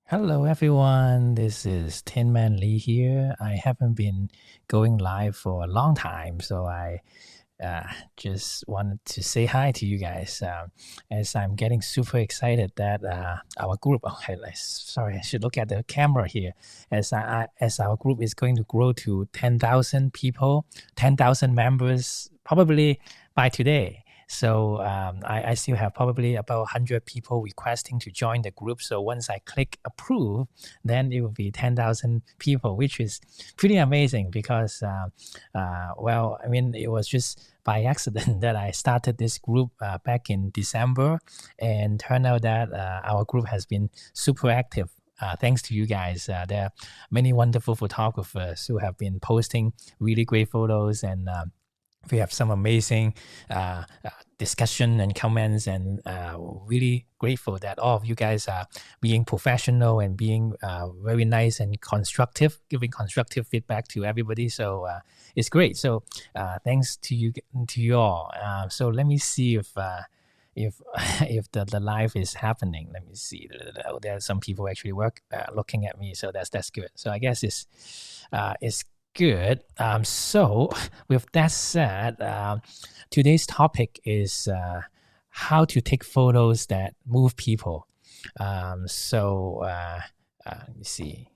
Hello, everyone. This is Tin Man Lee here. I haven't been going live for a long time, so I uh, just wanted to say hi to you guys as I'm getting super excited that our group. Oh, sorry, I should look at the camera here. As our group is going to grow to 10,000 people, 10,000 members, probably by today. So I still have probably about 100 people requesting to join the group. So once I click approve, then it will be 10,000 people, which is pretty amazing because, well, I mean, it was just by accident that I started this group back in December, and turned out that our group has been super active. Thanks to you guys. There are many wonderful photographers who have been posting really great photos, and we have some amazing discussion and comments, and really grateful that all of you guys are being professional and being very nice and constructive, giving constructive feedback to everybody. So it's great. So thanks to you all. So let me see if if the live is happening. Let me see. There are some people actually looking at me, so that's good. So I guess it's good. So with that said, today's topic is how to take photos that move people. So let me see.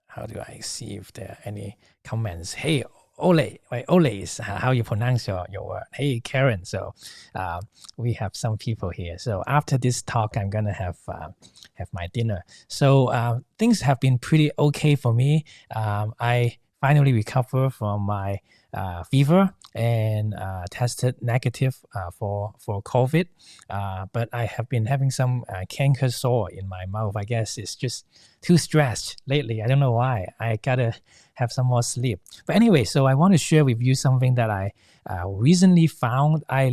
How do I see if there are any comments? Hey, Ole, right? Ole is how you pronounce your word. Hey, Karen. So we have some people here. So after this talk, I'm gonna have my dinner. So things have been pretty okay for me. I finally recovered from my fever and tested negative for COVID. But I have been having some canker sore in my mouth. I guess it's just too stressed lately. I don't know why. I gotta have some more sleep. But anyway, so I want to share with you something that I recently found. I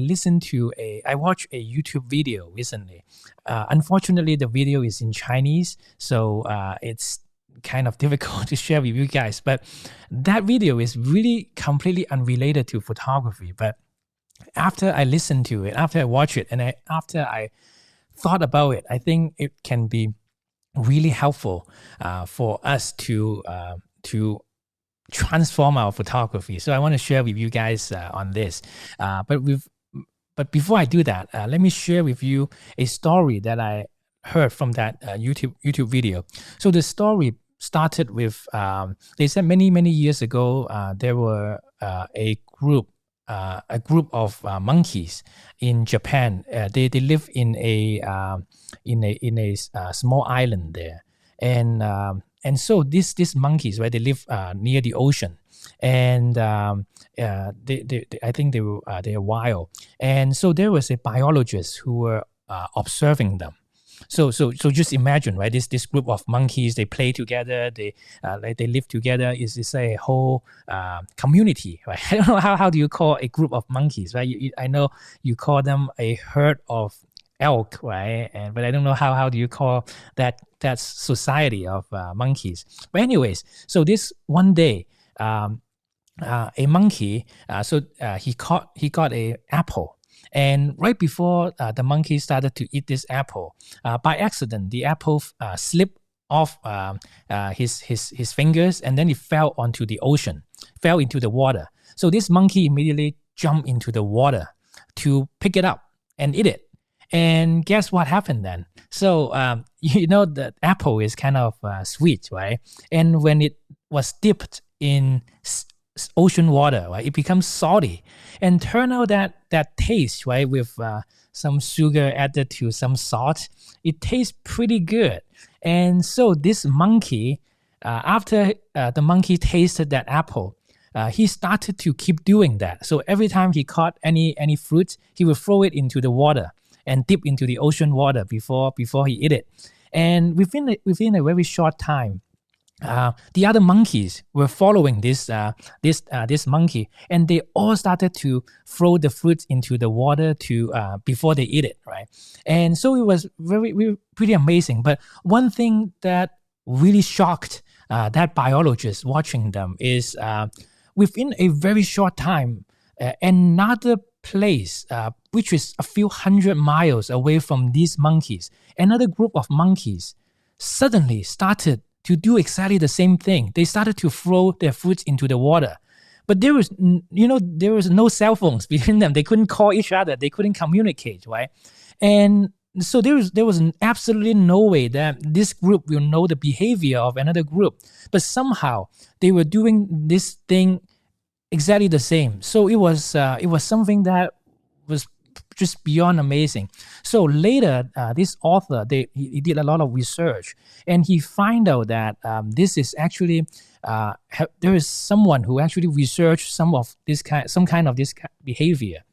watched a YouTube video recently. Unfortunately, the video is in Chinese, so it's kind of difficult to share with you guys. But that video is really completely unrelated to photography. But after I listened to it, after I watched it, and after I thought about it, I think it can be really helpful for us to transform our photography. So I want to share with you guys on this. But before I do that, let me share with you a story that I heard from that YouTube video. So the story started with they said many years ago there were a group of monkeys in Japan. They live in a small island there, and so these monkeys, right? They live near the ocean, and I think they are wild. And so there was a biologist who were observing them. So just imagine, right? This group of monkeys, they play together, they live together. It's a whole community, right? I don't know how do you call a group of monkeys, right? I know you call them a herd of elk, right? But I don't know how do you call that society of monkeys. But anyways, so this one day, a monkey, he got a apple. And right before the monkey started to eat this apple, by accident, the apple slipped off his fingers, and then it fell onto the ocean, fell into the water. So this monkey immediately jumped into the water to pick it up and eat it. And guess what happened then? So, the apple is kind of sweet, right? And when it was dipped in ocean water, right, it becomes salty, and turn out that taste, right, with some sugar added to some salt, it tastes pretty good. And so this monkey, after the monkey tasted that apple, he started to keep doing that. So every time he caught any fruit, he would throw it into the water and dip into the ocean water before he eat it. And within a very short time, the other monkeys were following this monkey, and they all started to throw the fruits into the water before they eat it, right? And so it was pretty amazing. But one thing that really shocked that biologist watching them is within a very short time, another place, which is a few hundred miles away from these monkeys, another group of monkeys suddenly started to do exactly the same thing. They started to throw their foods into the water. But there was no cell phones between them. They couldn't call each other. They couldn't communicate, right? And so there was absolutely no way that this group will know the behavior of another group. But somehow they were doing this thing exactly the same. So it was something that was just beyond amazing. So later, this author he did a lot of research, and he found out that this is actually there is someone who actually researched some kind of this behavior.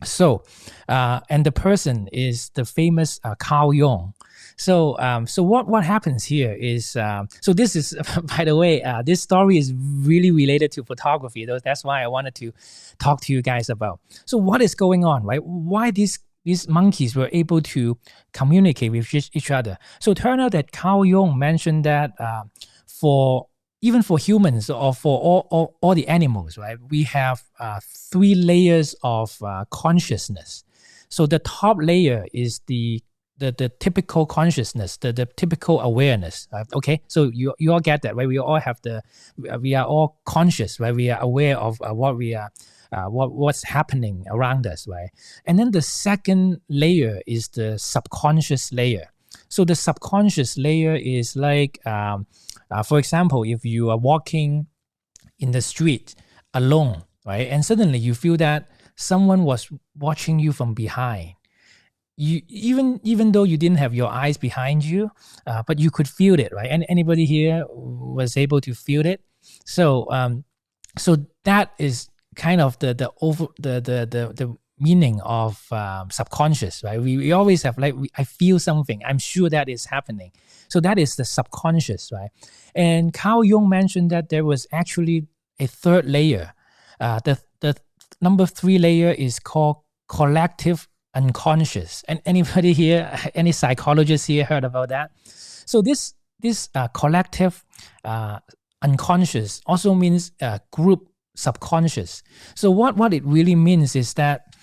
So and the person is the famous Carl Jung. So what happens here is so this is by the way this story is really related to photography. That's why I wanted to talk to you guys about. So what is going on, right? Why these monkeys were able to communicate with each other? So it turned out that Carl Jung mentioned that even for humans or for all the animals, right? We have 3 layers of consciousness. So the top layer is the typical consciousness, the typical awareness. Okay, so you all get that, right? We are all conscious, right? We are aware of what's happening around us, right? And then the second layer is the subconscious layer. So the subconscious layer is like, for example, if you are walking in the street alone, right, and suddenly you feel that someone was watching you from behind. You even though you didn't have your eyes behind you, but you could feel it, right? And anybody here was able to feel it. So so that is kind of the meaning of subconscious, right? We always have I feel something. I'm sure that is happening. So that is the subconscious, right? And Carl Jung mentioned that there was actually a third layer. The number 3 layer is called collective unconscious. And anybody here, any psychologists here heard about that? So this collective unconscious also means group subconscious. So what it really means is that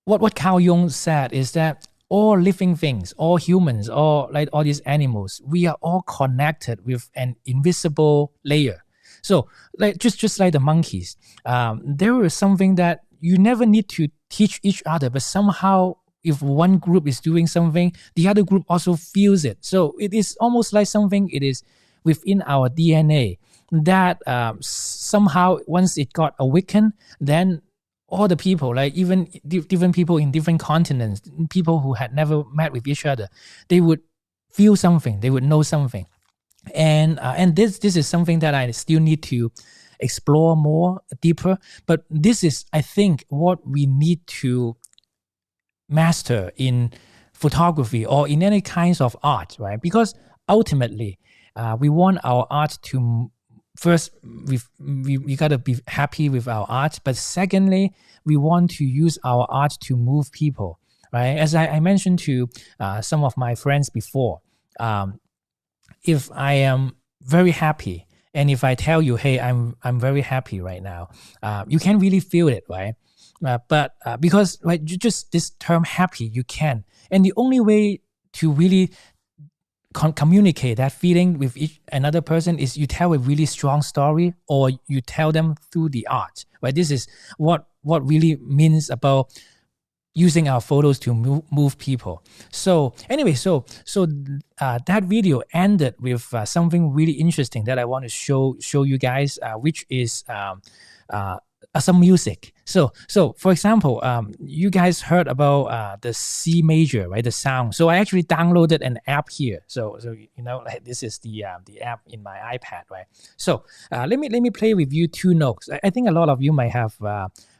what Carl Jung said is that all living things, all humans, all these animals, we are all connected with an invisible layer. So just like the monkeys, there is something that you never need to teach each other, but somehow if one group is doing something, the other group also feels it. So it is almost like something it is within our DNA that somehow once it got awakened, then all the people, like even different people in different continents, people who had never met with each other, they would feel something, they would know something. And this is something that I still need to explore more deeper. But this is, I think, what we need to master in photography or in any kinds of art, right? Because ultimately, we want our art to first, we gotta be happy with our art, but secondly, we want to use our art to move people, right? As I mentioned to some of my friends before, if I am very happy, and if I tell you, hey, I'm very happy right now, you can really feel it, right? But because just this term happy, you can, and the only way to really communicate that feeling with another person is you tell a really strong story, or you tell them through the art, right? This is what really means about using our photos to move people. So anyway, so that video ended with something really interesting that I want to show you guys, which is some music. So for example, you guys heard about the C major, right? The sound. So I actually downloaded an app here. So this is the app in my iPad, right? So let me play with you 2 notes. I think a lot of you might have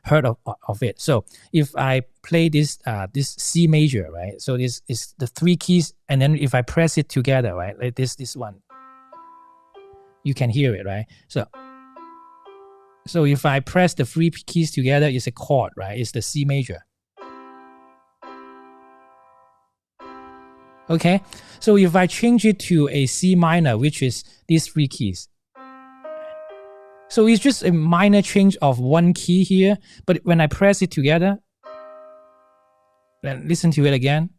heard of it. So if I play this C major, right? So this is the 3 keys, and then if I press it together, right? Like this one, you can hear it, right? So if I press the 3 keys together, it's a chord, right? It's the C major. Okay, so if I change it to a C minor, which is these 3 keys, So it's just a minor change of one key here, but when I press it together, then listen to it again.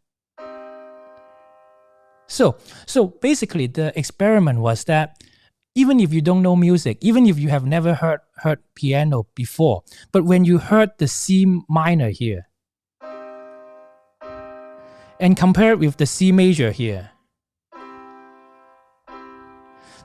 So basically the experiment was that even if you don't know music, even if you have never heard piano before, but when you heard the C minor here and compare it with the C major here,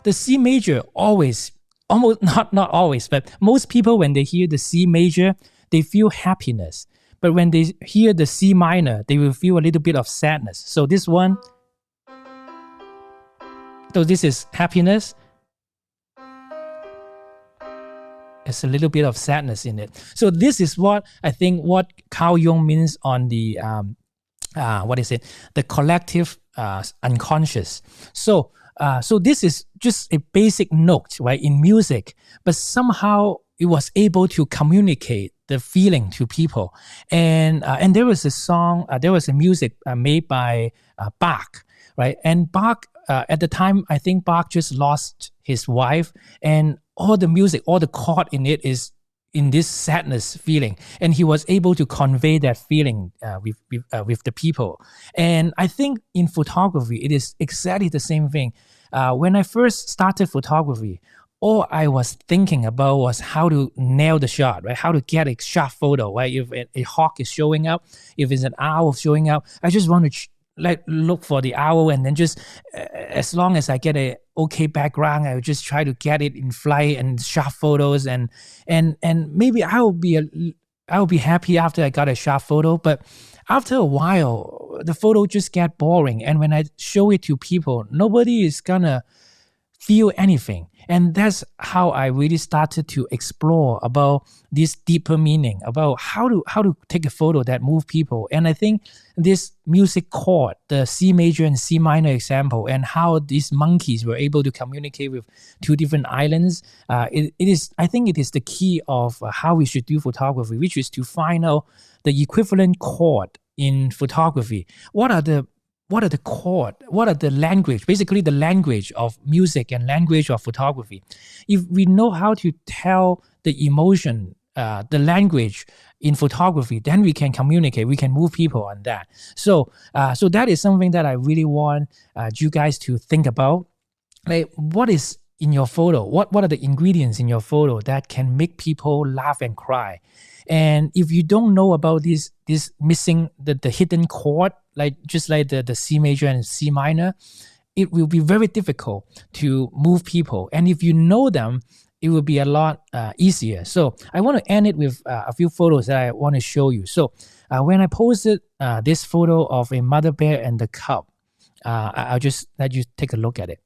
the C major always, almost not always, but most people when they hear the C major, they feel happiness. But when they hear the C minor, they will feel a little bit of sadness. So this one, so this is happiness. There's a little bit of sadness in it. So this is what I think what Carl Jung means on the the collective unconscious. So this is just a basic note, right, in music, but somehow it was able to communicate the feeling to people. And there was a song, there was a music made by Bach, right? And Bach, at the time, I think Bach just lost his wife, and all the music, all the chord in it is in this sadness feeling, and he was able to convey that feeling with the people. And I think in photography, it is exactly the same thing. When I first started photography, all I was thinking about was how to nail the shot, right? How to get a sharp photo, right? If a hawk is showing up, if it's an owl showing up, I just want to look for the owl, and then just as long as I get a okay background, I would just try to get it in flight and sharp photos, and maybe I will be happy after I got a sharp photo. But after a while, the photo just get boring, and when I show it to people, nobody is gonna feel anything. And that's how I really started to explore about this deeper meaning, about how to take a photo that move people. And I think this music chord, the C major and C minor example, and how these monkeys were able to communicate with two different islands, I think it is the key of how we should do photography, which is to find out the equivalent chord in photography. What are the chord? What are the language? Basically, the language of music and language of photography. If we know how to tell the emotion, the language in photography, then we can communicate. We can move people on that. So that is something that I really want you guys to think about. Like, what is in your photo? What are the ingredients in your photo that can make people laugh and cry? And if you don't know about this missing the hidden chord, just like the C major and C minor, it will be very difficult to move people. And if you know them, it will be a lot easier. So I want to end it with a few photos that I want to show you. So when I posted this photo of a mother bear and the cub, I'll just let you take a look at it.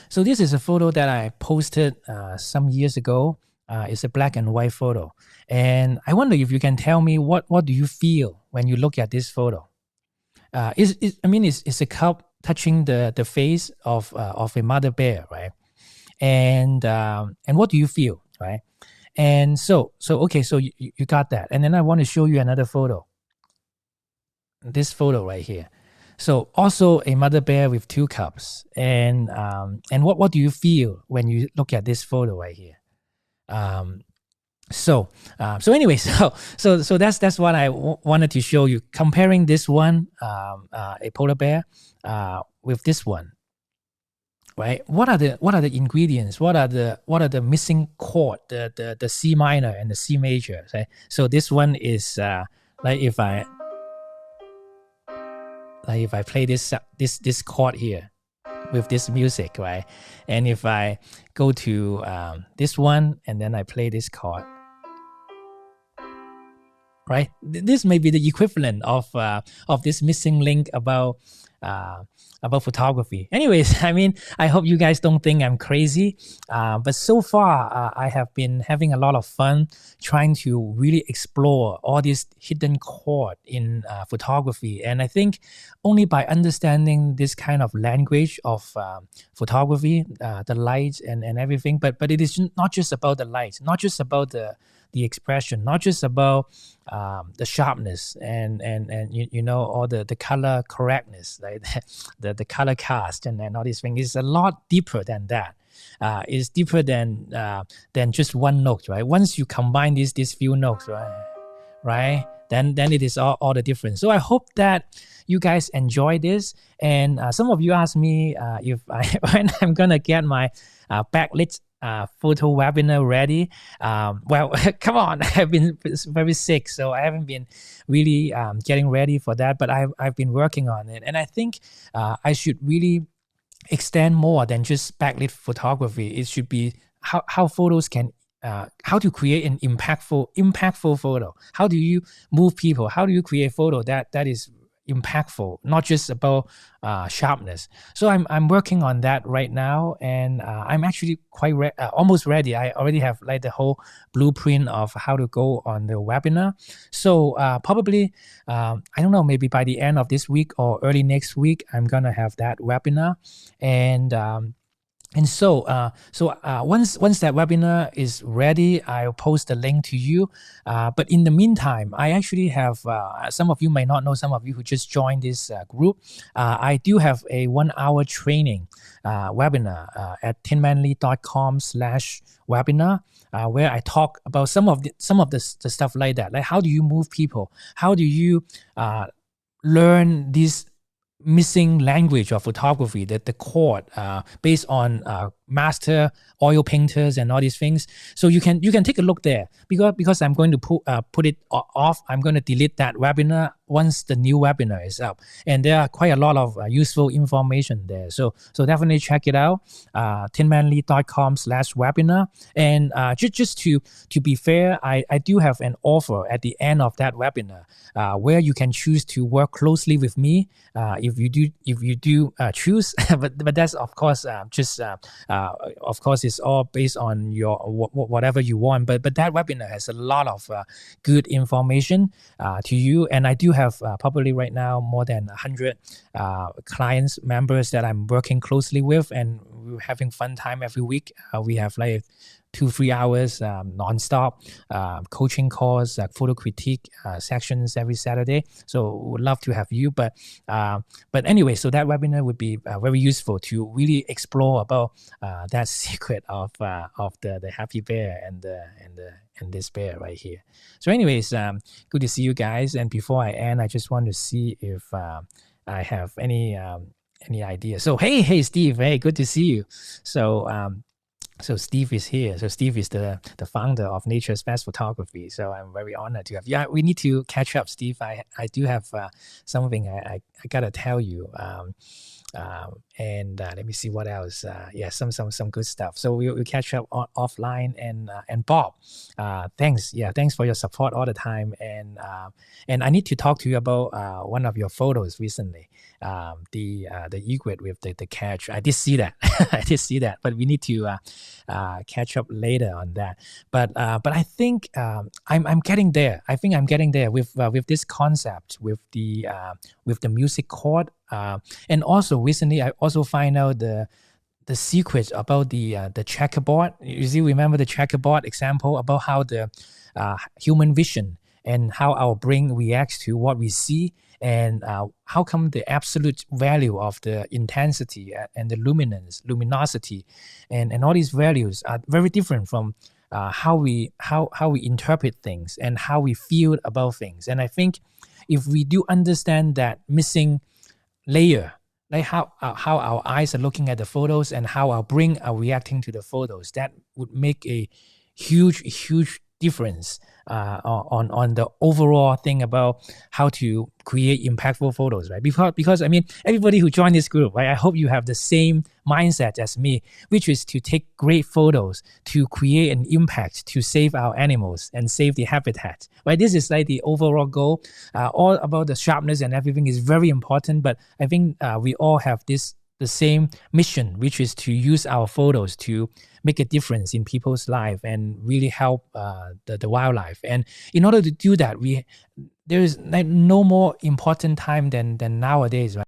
So this is a photo that I posted some years ago. It's a black and white photo. And I wonder if you can tell me what do you feel when you look at this photo? It's a cub touching the face of a mother bear, right? And what do you feel, right? And so you got that. And then I want to show you another photo. This photo right here. So also a mother bear with two cubs. And what do you feel when you look at this photo right here? So that's what I wanted to show you, comparing this one, a polar bear, with this one, right? What are the ingredients? What are the missing chord? The C minor and the C major, right? So this one is if I play this chord here with this music, right? And if I go to this one and then I play this chord, right? This may be the equivalent of this missing link about photography. Anyways, I hope you guys don't think I'm crazy, but so far I have been having a lot of fun trying to really explore all these hidden chord in photography. And I think only by understanding this kind of language of photography, the lights and everything, but it is not just about the lights, not just about the expression, not just about the sharpness and all the color correctness, like the color cast and all these things. Is a lot deeper than that. is deeper than just one note, right? Once you combine these few notes, right, then it is all the difference. So I hope that you guys enjoy this. And some of you asked me if when I'm gonna get my backlit photo webinar ready. Well, come on, I've been very sick, so I haven't been really getting ready for that, but I've been working on it. And I think I should really extend more than just backlit photography. It should be how photos can how to create an impactful photo. How do you move people? How do you create photo that is impactful, not just about sharpness? So I'm working on that right now, and I'm actually quite almost ready. I already have like the whole blueprint of how to go on the webinar. So probably I don't know, maybe by the end of this week or early next week, I'm gonna have that webinar. And so once that webinar is ready, I'll post the link to you. But in the meantime, I actually have, some of you may not know, some of you who just joined this group, I do have a 1-hour training webinar at tinmanly.com/webinar, where I talk about some of the stuff like that. Like, how do you move people? How do you learn these missing language of photography, that the chord, based on master oil painters and all these things. So you can take a look there, because I'm going to put it off. I'm going to delete that webinar once the new webinar is up, and there are quite a lot of useful information there. So definitely check it out, tinmanly.com/webinar. And just to be fair, I do have an offer at the end of that webinar, where you can choose to work closely with me if you do choose. but that's of course of course it's all based on your whatever you want. But that webinar has a lot of good information to you, and I do have probably right now more than 100 clients, members that I'm working closely with, and we're having fun time every week. We have like 2-3 hours non-stop coaching calls, photo critique sections every Saturday. So would love to have you. But anyway, so that webinar would be very useful to really explore about that secret of the happy bear and this bear right here. So anyways, good to see you guys. And before I end, I just want to see if I have any ideas. So hey Steve, hey, good to see you. So Steve is here. So Steve is the founder of Nature's Best Photography. So I'm very honored to have you. Yeah, we need to catch up, Steve. I do have something I gotta tell you. And let me see what else. Yeah, some good stuff. So we'll catch up offline. And Bob, thanks. Yeah, thanks for your support all the time. And I need to talk to you about one of your photos recently. The egret with the catch. I did see that. But we need to catch up later on that. But I think I'm getting there. I think I'm getting there with this concept, with the music chord. And also recently, I also find out the secret about the checkerboard. You see, remember the checkerboard example about how the human vision and how our brain reacts to what we see, and how come the absolute value of the intensity and the luminosity and all these values are very different from how we interpret things and how we feel about things. And I think if we do understand that missing layer, like how our eyes are looking at the photos and how our brain are reacting to the photos, that would make a huge difference on the overall thing about how to create impactful photos, right? Because I mean, everybody who joined this group, right, I hope you have the same mindset as me, which is to take great photos, to create an impact, to save our animals and save the habitat, right? This is like the overall goal. All about the sharpness and everything is very important, but I think we all have the same mission, which is to use our photos to make a difference in people's life and really help the wildlife. And in order to do that, there is like no more important time than nowadays, right?